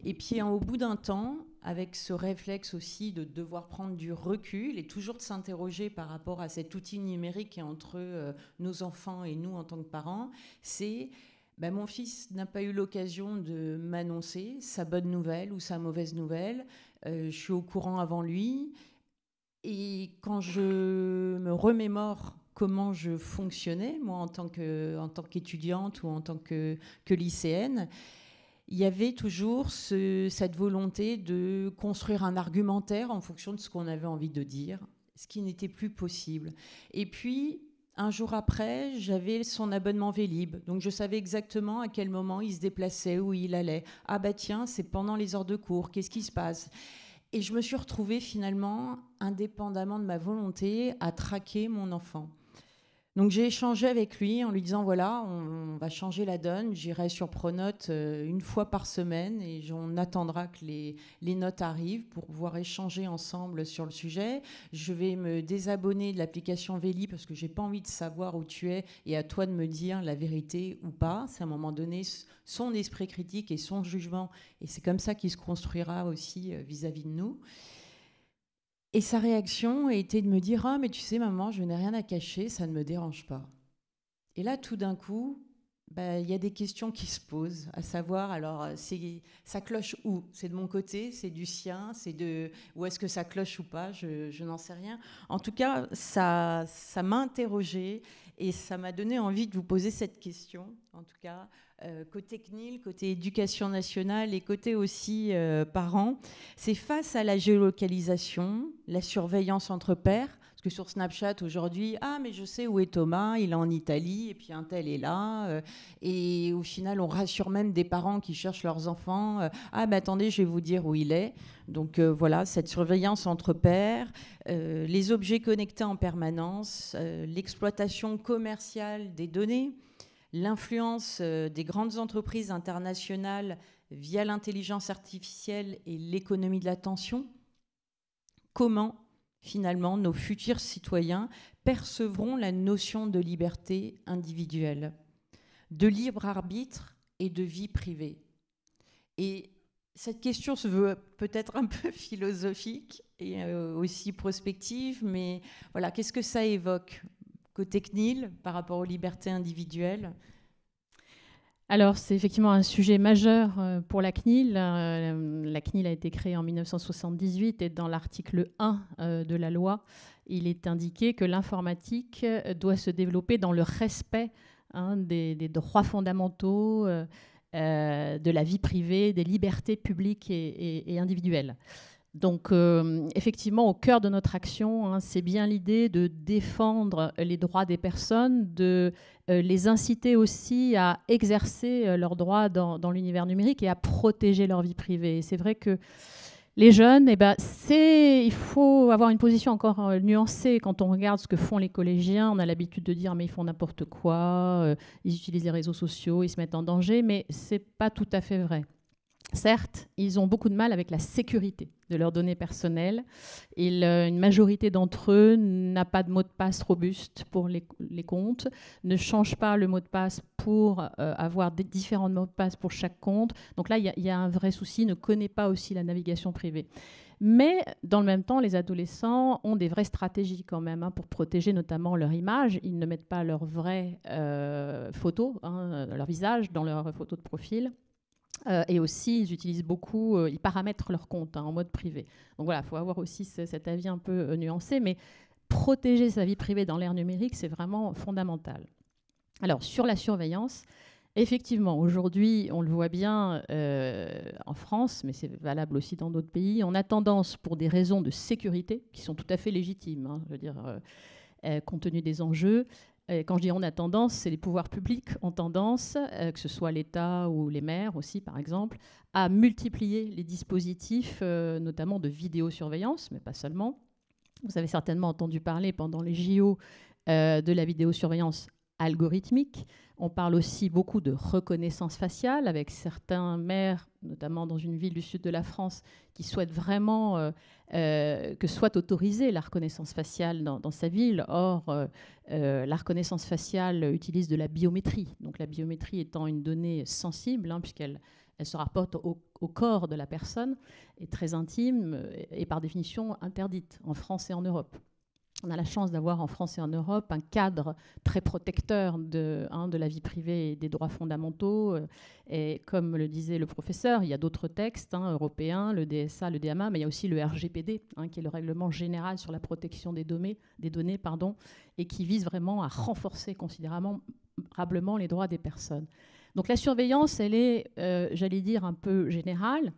S2: Et puis au bout d'un temps, avec ce réflexe aussi de devoir prendre du recul et toujours de s'interroger par rapport à cet outil numérique qui est entre nos enfants et nous en tant que parents, c'est mon fils n'a pas eu l'occasion de m'annoncer sa bonne nouvelle ou sa mauvaise nouvelle. Je suis au courant avant lui. Et quand je me remémore comment je fonctionnais, moi, en tant qu'étudiante ou en tant que lycéenne, il y avait toujours cette volonté de construire un argumentaire en fonction de ce qu'on avait envie de dire, ce qui n'était plus possible. Et puis, un jour après, j'avais son abonnement Vélib. Donc, je savais exactement à quel moment il se déplaçait, où il allait. Ah bah tiens, c'est pendant les heures de cours, qu'est-ce qui se passe ? Et je me suis retrouvée finalement, indépendamment de ma volonté, à traquer mon enfant. Donc j'ai échangé avec lui en lui disant voilà, on va changer la donne, j'irai sur Pronote une fois par semaine et on attendra que les notes arrivent pour pouvoir échanger ensemble sur le sujet. Je vais me désabonner de l'application Vélib parce que j'ai pas envie de savoir où tu es et à toi de me dire la vérité ou pas. C'est à un moment donné son esprit critique et son jugement et c'est comme ça qu'il se construira aussi vis-à-vis de nous. Et sa réaction a été de me dire « Ah, mais tu sais, maman, je n'ai rien à cacher, ça ne me dérange pas. » Et là, tout d'un coup, il y a des questions qui se posent, à savoir, alors, ça cloche où ? C'est de mon côté, c'est du sien, ou est-ce que ça cloche ou pas ? Je n'en sais rien. En tout cas, ça m'a interrogée et ça m'a donné envie de vous poser cette question, en tout cas, côté CNIL, côté éducation nationale et côté aussi parents. C'est face à la géolocalisation, la surveillance entre pairs, parce que sur Snapchat aujourd'hui, ah mais je sais où est Thomas, il est en Italie, et puis un tel est là, et au final on rassure même des parents qui cherchent leurs enfants, ah mais attendez, je vais vous dire où il est. Donc voilà, cette surveillance entre pairs, les objets connectés en permanence, l'exploitation commerciale des données, l'influence des grandes entreprises internationales via l'intelligence artificielle et l'économie de l'attention. Comment, finalement, nos futurs citoyens percevront la notion de liberté individuelle, de libre arbitre et de vie privée. Et cette question se veut peut-être un peu philosophique et aussi prospective, mais voilà, qu'est-ce que ça évoque côté CNIL par rapport aux libertés individuelles ?
S3: Alors, c'est effectivement un sujet majeur pour la CNIL. La CNIL a été créée en 1978 et dans l'article 1 de la loi, il est indiqué que l'informatique doit se développer dans le respect des droits fondamentaux, de la vie privée, des libertés publiques et individuelles. Donc, effectivement, au cœur de notre action, c'est bien l'idée de défendre les droits des personnes, de les inciter aussi à exercer leurs droits dans l'univers numérique et à protéger leur vie privée. Et c'est vrai que les jeunes, il faut avoir une position encore nuancée. Quand on regarde ce que font les collégiens, on a l'habitude de dire mais ils font n'importe quoi, ils utilisent les réseaux sociaux, ils se mettent en danger, mais ce n'est pas tout à fait vrai. Certes, ils ont beaucoup de mal avec la sécurité de leurs données personnelles. Une majorité d'entre eux n'a pas de mot de passe robuste pour les comptes, ne change pas le mot de passe pour avoir différents mots de passe pour chaque compte. Donc là, il y a un vrai souci, ne connaît pas aussi la navigation privée. Mais dans le même temps, les adolescents ont des vraies stratégies quand même pour protéger notamment leur image. Ils ne mettent pas leurs vraies photos, leur visage dans leurs photos de profil. Et aussi, ils utilisent beaucoup, ils paramètrent leur compte en mode privé. Donc voilà, il faut avoir aussi cet avis un peu nuancé, mais protéger sa vie privée dans l'ère numérique, c'est vraiment fondamental. Alors, sur la surveillance, Effectivement, aujourd'hui, on le voit bien en France, mais c'est valable aussi dans d'autres pays, on a tendance, pour des raisons de sécurité, qui sont tout à fait légitimes, hein, je veux dire, compte tenu des enjeux, quand je dis on a tendance, c'est les pouvoirs publics ont tendance, que ce soit l'État ou les maires aussi, par exemple, à multiplier les dispositifs, notamment de vidéosurveillance, mais pas seulement. Vous avez certainement entendu parler pendant les JO de la vidéosurveillance algorithmique. On parle aussi beaucoup de reconnaissance faciale, avec certains maires, notamment dans une ville du sud de la France, qui souhaitent vraiment que soit autorisée la reconnaissance faciale dans sa ville. Or, la reconnaissance faciale utilise de la biométrie. Donc la biométrie étant une donnée sensible, hein, puisqu'elle se rapporte au corps de la personne, est très intime et par définition interdite en France et en Europe. On a la chance d'avoir en France et en Europe un cadre très protecteur de la vie privée et des droits fondamentaux. Et comme le disait le professeur, il y a d'autres textes européens, le DSA, le DMA, mais il y a aussi le RGPD, qui est le règlement général sur la protection des données, et qui vise vraiment à renforcer considérablement les droits des personnes. Donc la surveillance, elle est, j'allais dire, un peu générale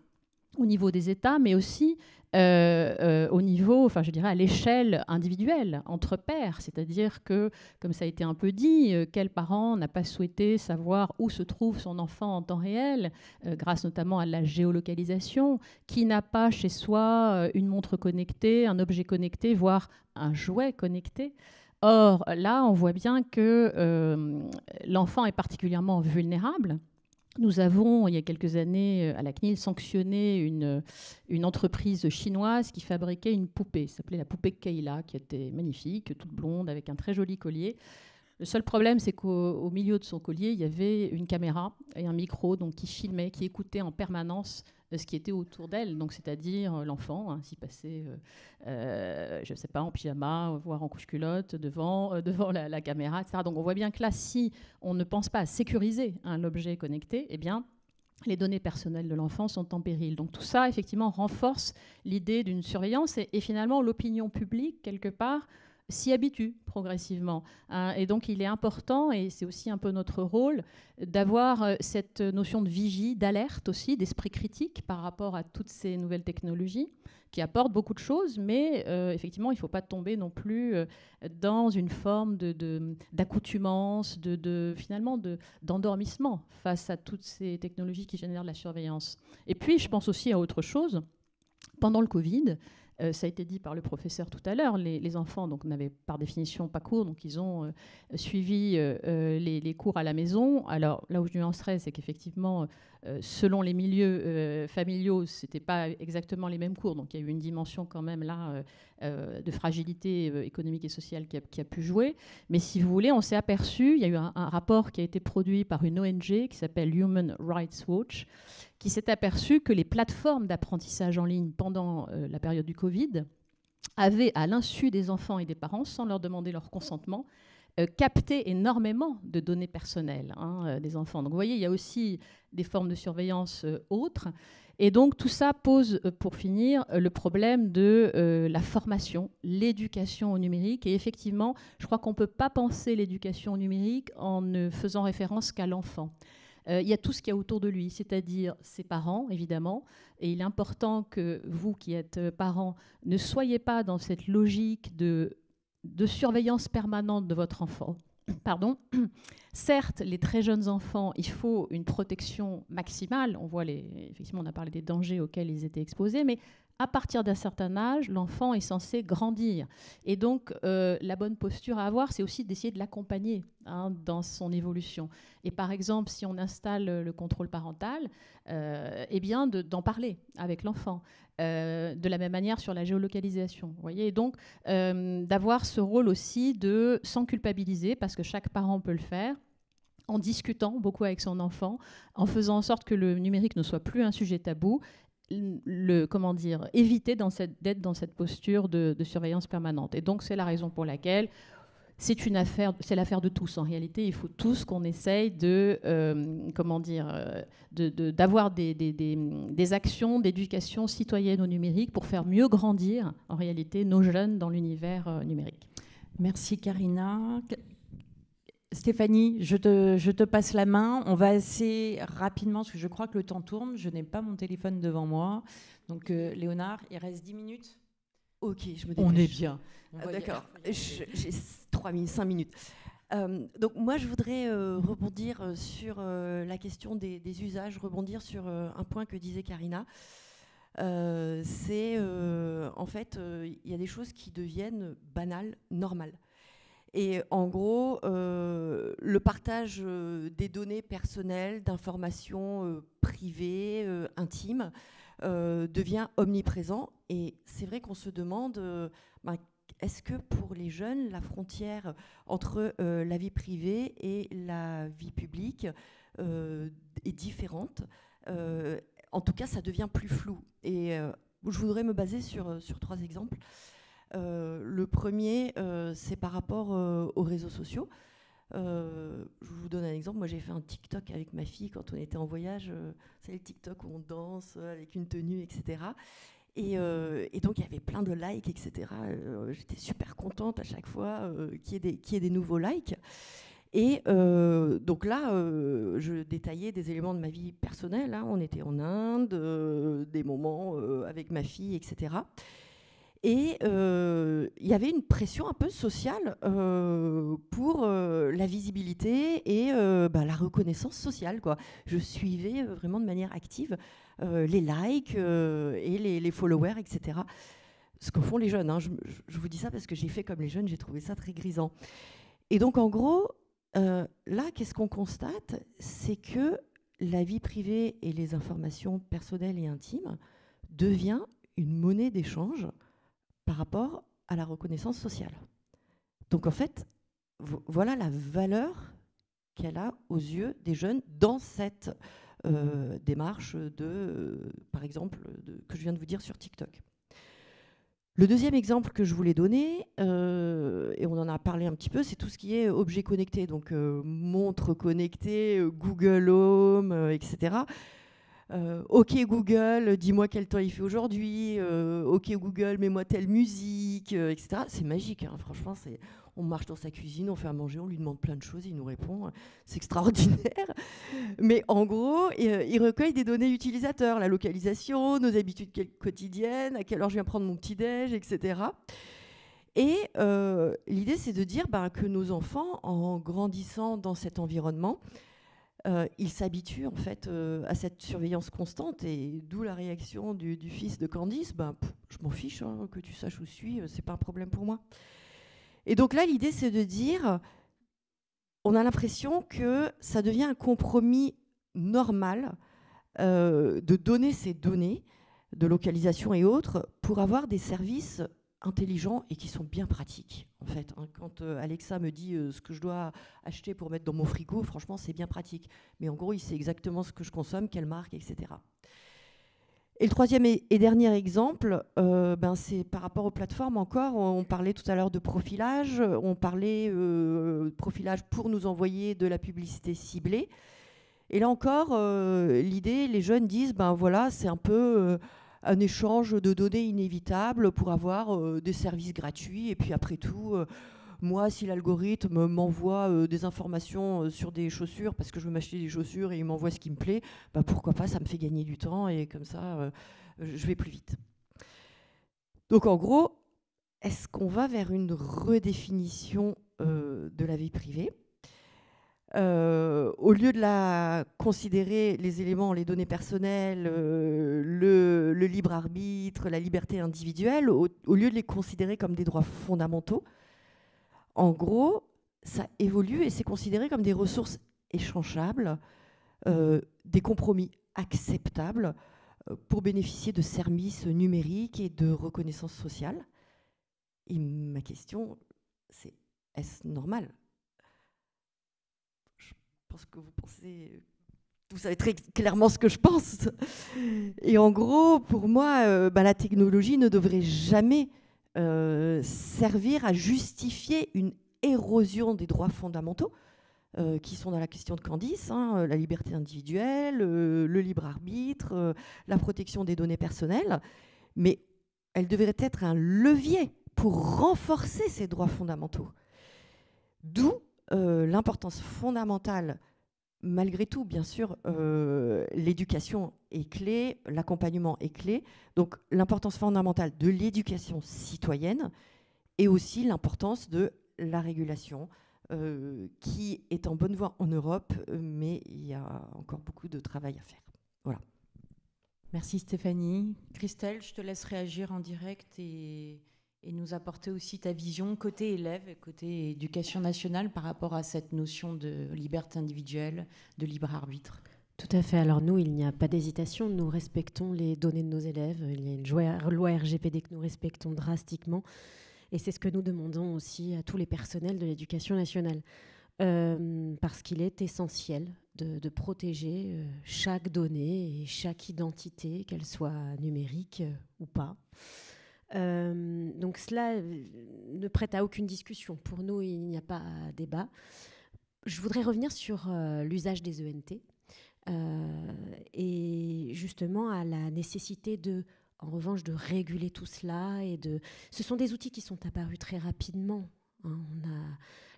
S3: au niveau des États, mais aussi au niveau, enfin je dirais à l'échelle individuelle, entre pairs. C'est-à-dire que, comme ça a été un peu dit, quel parent n'a pas souhaité savoir où se trouve son enfant en temps réel, grâce notamment à la géolocalisation, qui n'a pas chez soi une montre connectée, un objet connecté, voire un jouet connecté. Or, là, on voit bien que l'enfant est particulièrement vulnérable. Nous avons, il y a quelques années, à la CNIL, sanctionné une entreprise chinoise qui fabriquait une poupée. Ça s'appelait la poupée Kayla, qui était magnifique, toute blonde, avec un très joli collier. Le seul problème, c'est qu'au milieu de son collier, il y avait une caméra et un micro donc, qui filmait, qui écoutait en permanence ce qui était autour d'elle, donc c'est-à-dire l'enfant, s'y passait, je ne sais pas, en pyjama, voire en couche-culotte, devant la caméra, etc. Donc on voit bien que là, si on ne pense pas à sécuriser l'objet connecté, eh bien, les données personnelles de l'enfant sont en péril. Donc tout ça, effectivement, renforce l'idée d'une surveillance et finalement, l'opinion publique, quelque part, s'y habitue progressivement. Et donc, il est important, et c'est aussi un peu notre rôle, d'avoir cette notion de vigie, d'alerte aussi, d'esprit critique par rapport à toutes ces nouvelles technologies qui apportent beaucoup de choses, mais effectivement, il ne faut pas tomber non plus dans une forme d'accoutumance, finalement d'endormissement face à toutes ces technologies qui génèrent de la surveillance. Et puis, je pense aussi à autre chose. Pendant le Covid, ça a été dit par le professeur tout à l'heure, les enfants n'avaient par définition pas cours, donc ils ont suivi les cours à la maison. Alors là où je nuancerais, c'est qu'effectivement, selon les milieux familiaux, ce n'était pas exactement les mêmes cours, donc il y a eu une dimension quand même là de fragilité économique et sociale qui a pu jouer. Mais si vous voulez, on s'est aperçu, il y a eu un rapport qui a été produit par une ONG qui s'appelle Human Rights Watch, qui s'est aperçu que les plateformes d'apprentissage en ligne pendant la période du Covid avaient, à l'insu des enfants et des parents, sans leur demander leur consentement, capté énormément de données personnelles des enfants. Donc vous voyez, il y a aussi des formes de surveillance autres. Et donc tout ça pose, pour finir, le problème de la formation, l'éducation au numérique. Et effectivement, je crois qu'on ne peut pas penser l'éducation au numérique en ne faisant référence qu'à l'enfant. Il y a tout ce qu'il y a autour de lui, c'est-à-dire ses parents, évidemment. Et il est important que vous, qui êtes parents, ne soyez pas dans cette logique de surveillance permanente de votre enfant. Pardon. Certes, les très jeunes enfants, il faut une protection maximale. On voit effectivement, on a parlé des dangers auxquels ils étaient exposés, mais à partir d'un certain âge, l'enfant est censé grandir. Et donc, la bonne posture à avoir, c'est aussi d'essayer de l'accompagner dans son évolution. Et par exemple, si on installe le contrôle parental, eh bien, d'en parler avec l'enfant. De la même manière sur la géolocalisation. Vous voyez, et donc, d'avoir ce rôle aussi sans culpabiliser, parce que chaque parent peut le faire, en discutant beaucoup avec son enfant, en faisant en sorte que le numérique ne soit plus un sujet tabou, éviter d'être dans cette posture de surveillance permanente. Et donc, c'est la raison pour laquelle c'est l'affaire de tous. En réalité, il faut tous qu'on essaye d'avoir des actions d'éducation citoyenne au numérique pour faire mieux grandir, en réalité, nos jeunes dans l'univers numérique.
S2: Merci, Karina. Stéphanie, je te passe la main. On va assez rapidement, parce que je crois que le temps tourne. Je n'ai pas mon téléphone devant moi. Donc, Léonard, il reste 10 minutes.
S4: Ok, je me dépêche.
S2: On est bien.
S4: D'accord, j'ai 5 minutes. Donc moi, je voudrais rebondir sur la question des usages, rebondir sur un point que disait Karina. C'est en fait, il y a des choses qui deviennent banales, normales. Et en gros, le partage des données personnelles, d'informations privées, intimes, devient omniprésent. Et c'est vrai qu'on se demande, est-ce que pour les jeunes, la frontière entre la vie privée et la vie publique est différente? En tout cas, ça devient plus flou. Et je voudrais me baser sur 3 exemples. Le premier, c'est par rapport aux réseaux sociaux. Je vous donne un exemple. Moi, j'ai fait un TikTok avec ma fille quand on était en voyage. C'est le TikTok où on danse avec une tenue, etc. Et donc, il y avait plein de likes, etc. J'étais super contente à chaque fois qu'il y ait des nouveaux likes. Et donc là, je détaillais des éléments de ma vie personnelle. Hein. On était en Inde, des moments avec ma fille, etc. Et il y avait une pression un peu sociale pour la visibilité et la reconnaissance sociale, quoi. Je suivais vraiment de manière active les likes et les followers, etc. Ce que font les jeunes. Hein. Je vous dis ça parce que j'ai fait comme les jeunes, j'ai trouvé ça très grisant. Et donc, en gros, là, qu'est-ce qu'on constate? C'est que la vie privée et les informations personnelles et intimes devient une monnaie d'échange par rapport à la reconnaissance sociale. Donc en fait, voilà la valeur qu'elle a aux yeux des jeunes dans cette démarche par exemple, que je viens de vous dire sur TikTok. Le deuxième exemple que je voulais donner, et on en a parlé un petit peu, c'est tout ce qui est objets connectés, donc montres connectées, Google Home, etc. Ok Google, dis-moi quel temps il fait aujourd'hui. Ok Google, mets-moi telle musique, etc. C'est magique, hein, franchement. On marche dans sa cuisine, on fait à manger, on lui demande plein de choses, il nous répond. C'est extraordinaire. Mais en gros, il recueille des données utilisateurs, la localisation, nos habitudes quotidiennes, à quelle heure je viens prendre mon petit-déj, etc. Et l'idée, c'est de dire que nos enfants, en grandissant dans cet environnement, ils s'habituent en fait à cette surveillance constante, et d'où la réaction du fils de Candice, je m'en fiche hein, que tu saches où je suis, c'est pas un problème pour moi. Et donc là, l'idée, c'est de dire, on a l'impression que ça devient un compromis normal de donner ces données de localisation et autres pour avoir des services intelligents et qui sont bien pratiques, en fait. Hein. Quand Alexa me dit ce que je dois acheter pour mettre dans mon frigo, franchement, c'est bien pratique. Mais en gros, il sait exactement ce que je consomme, quelle marque, etc. Et le troisième et dernier exemple, c'est par rapport aux plateformes encore. On parlait tout à l'heure de profilage. On parlait de profilage pour nous envoyer de la publicité ciblée. Et là encore, l'idée, les jeunes disent, voilà, c'est un peu un échange de données inévitable pour avoir des services gratuits. Et puis après tout, moi, si l'algorithme m'envoie des informations sur des chaussures, parce que je veux m'acheter des chaussures et il m'envoie ce qui me plaît, pourquoi pas, ça me fait gagner du temps et comme ça, je vais plus vite. Donc en gros, est-ce qu'on va vers une redéfinition de la vie privée ? Au lieu de la considérer les éléments, les données personnelles, le libre arbitre, la liberté individuelle, au lieu de les considérer comme des droits fondamentaux, en gros, ça évolue et c'est considéré comme des ressources échangeables, des compromis acceptables pour bénéficier de services numériques et de reconnaissance sociale. Et ma question, c'est, est-ce normal ? Je pense que vous savez très clairement ce que je pense. Et en gros, pour moi, la technologie ne devrait jamais servir à justifier une érosion des droits fondamentaux qui sont dans la question de Candice, hein, la liberté individuelle, le libre arbitre, la protection des données personnelles, mais elle devrait être un levier pour renforcer ces droits fondamentaux. D'où l'importance fondamentale, malgré tout, bien sûr, l'éducation est clé, l'accompagnement est clé. Donc, l'importance fondamentale de l'éducation citoyenne et aussi l'importance de la régulation, qui est en bonne voie en Europe, mais il y a encore beaucoup de travail à faire. Voilà.
S2: Merci Stéphanie. Christelle, je te laisse réagir en direct et nous apporter aussi ta vision côté élève et côté éducation nationale par rapport à cette notion de liberté individuelle, de libre arbitre.
S5: Tout à fait. Alors nous, il n'y a pas d'hésitation. Nous respectons les données de nos élèves. Il y a une loi RGPD que nous respectons drastiquement. Et c'est ce que nous demandons aussi à tous les personnels de l'éducation nationale. Parce qu'il est essentiel de protéger chaque donnée et chaque identité, qu'elle soit numérique ou pas. Donc cela ne prête à aucune discussion. Pour nous, il n'y a pas débat. Je voudrais revenir sur l'usage des ENT et justement à la nécessité en revanche, de réguler tout cela. Ce sont des outils qui sont apparus très rapidement. Hein.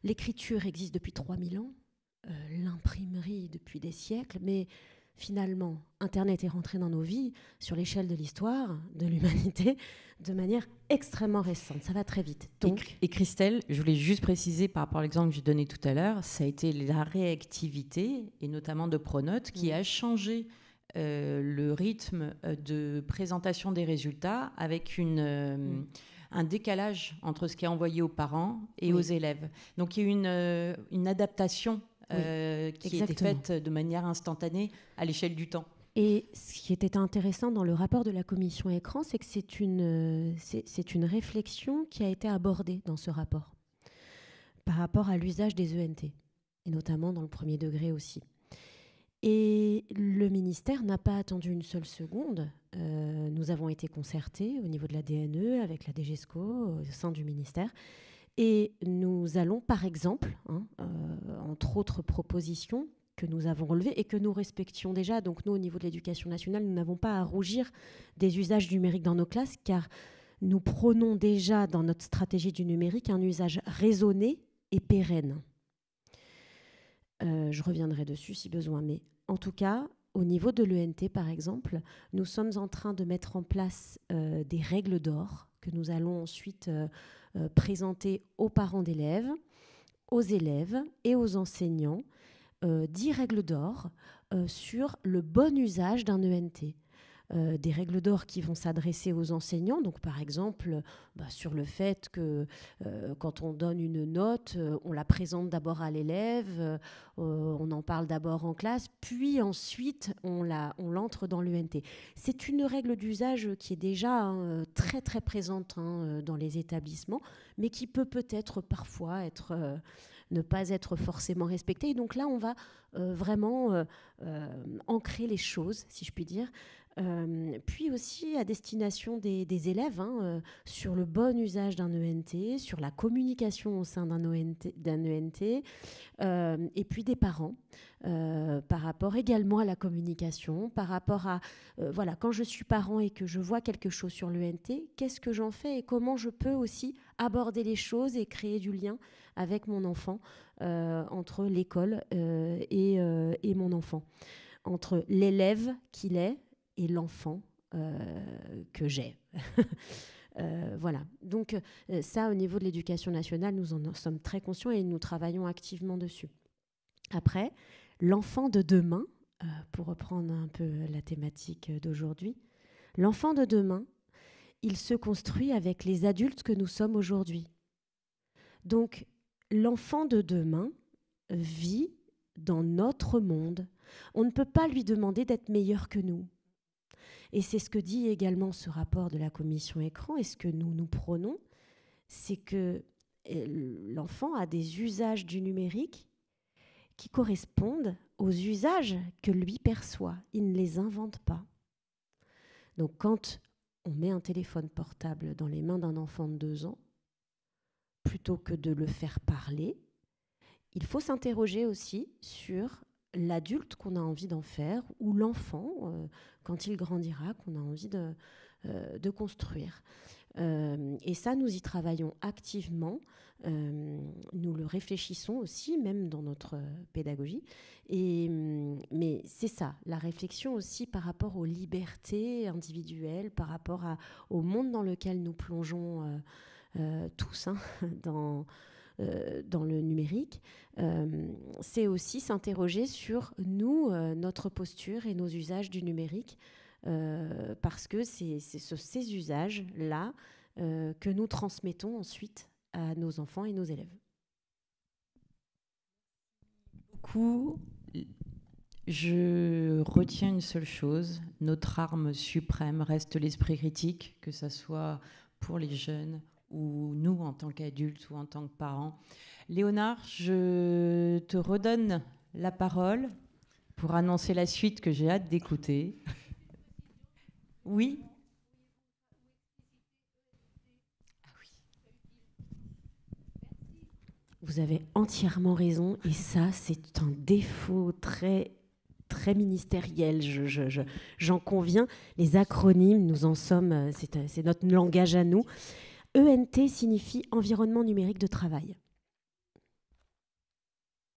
S5: L'écriture existe depuis 3000 ans, l'imprimerie depuis des siècles, mais finalement, Internet est rentré dans nos vies sur l'échelle de l'histoire, de l'humanité, de manière extrêmement récente. Ça va très vite. Donc,
S2: et Christelle, je voulais juste préciser par rapport à l'exemple que j'ai donné tout à l'heure, ça a été la réactivité, et notamment de Pronote, qui a changé le rythme de présentation des résultats avec un décalage entre ce qui est envoyé aux parents et aux élèves. Donc il y a eu une adaptation qui a été faite de manière instantanée à l'échelle du temps.
S5: Et ce qui était intéressant dans le rapport de la commission écran, c'est que c'est une réflexion qui a été abordée dans ce rapport par rapport à l'usage des ENT, et notamment dans le premier degré aussi. Et le ministère n'a pas attendu une seule seconde. Nous avons été concertés au niveau de la DNE avec la DGESCO au sein du ministère. Et nous allons, par exemple, entre autres propositions que nous avons relevées et que nous respections déjà. Donc nous, au niveau de l'éducation nationale, nous n'avons pas à rougir des usages numériques dans nos classes, car nous prônons déjà dans notre stratégie du numérique un usage raisonné et pérenne. Je reviendrai dessus si besoin, mais en tout cas, au niveau de l'ENT, par exemple, nous sommes en train de mettre en place des règles d'or que nous allons ensuite présenter aux parents d'élèves, aux élèves et aux enseignants, 10 règles d'or sur le bon usage d'un ENT. Des règles d'or qui vont s'adresser aux enseignants, donc par exemple sur le fait que quand on donne une note, on la présente d'abord à l'élève, on en parle d'abord en classe, puis ensuite on l'entre dans l'ENT. C'est une règle d'usage qui est déjà très très présente dans les établissements, mais qui peut-être parfois ne pas être forcément respectée. Et donc là, on va vraiment ancrer les choses, si je puis dire. Puis aussi à destination des élèves, sur le bon usage d'un ENT, sur la communication au sein d'un ENT, et puis des parents, par rapport également à la communication, par rapport à, quand je suis parent et que je vois quelque chose sur l'ENT, qu'est-ce que j'en fais et comment je peux aussi aborder les choses et créer du lien avec mon enfant, entre l'école et mon enfant, entre l'élève qu'il est et l'enfant que j'ai. Voilà. Donc ça, au niveau de l'éducation nationale, nous en sommes très conscients et nous travaillons activement dessus. Après, l'enfant de demain, pour reprendre un peu la thématique d'aujourd'hui, l'enfant de demain, il se construit avec les adultes que nous sommes aujourd'hui. Donc, l'enfant de demain vit dans notre monde. On ne peut pas lui demander d'être meilleur que nous. Et c'est ce que dit également ce rapport de la commission écran, et ce que nous prônons, c'est que l'enfant a des usages du numérique qui correspondent aux usages que lui perçoit. Il ne les invente pas. Donc quand on met un téléphone portable dans les mains d'un enfant de 2 ans, plutôt que de le faire parler, il faut s'interroger aussi sur l'adulte qu'on a envie d'en faire, ou l'enfant, quand il grandira, qu'on a envie de construire. Et ça, nous y travaillons activement. Nous le réfléchissons aussi, même dans notre pédagogie. Mais c'est ça, la réflexion aussi par rapport aux libertés individuelles, par rapport au monde dans lequel nous plongeons tous dans le numérique. C'est aussi s'interroger sur nous, notre posture et nos usages du numérique, parce que c'est ces usages-là que nous transmettons ensuite à nos enfants et nos élèves.
S2: Beaucoup. Je retiens une seule chose, notre arme suprême reste l'esprit critique, que ce soit pour les jeunes ou nous en tant qu'adultes ou en tant que parents. Léonard, je te redonne la parole pour annoncer la suite que j'ai hâte d'écouter. Oui.
S5: Vous avez entièrement raison, et ça, c'est un défaut très, très ministériel, j'en conviens. Les acronymes, nous en sommes, c'est notre langage à nous. ENT signifie environnement numérique de travail.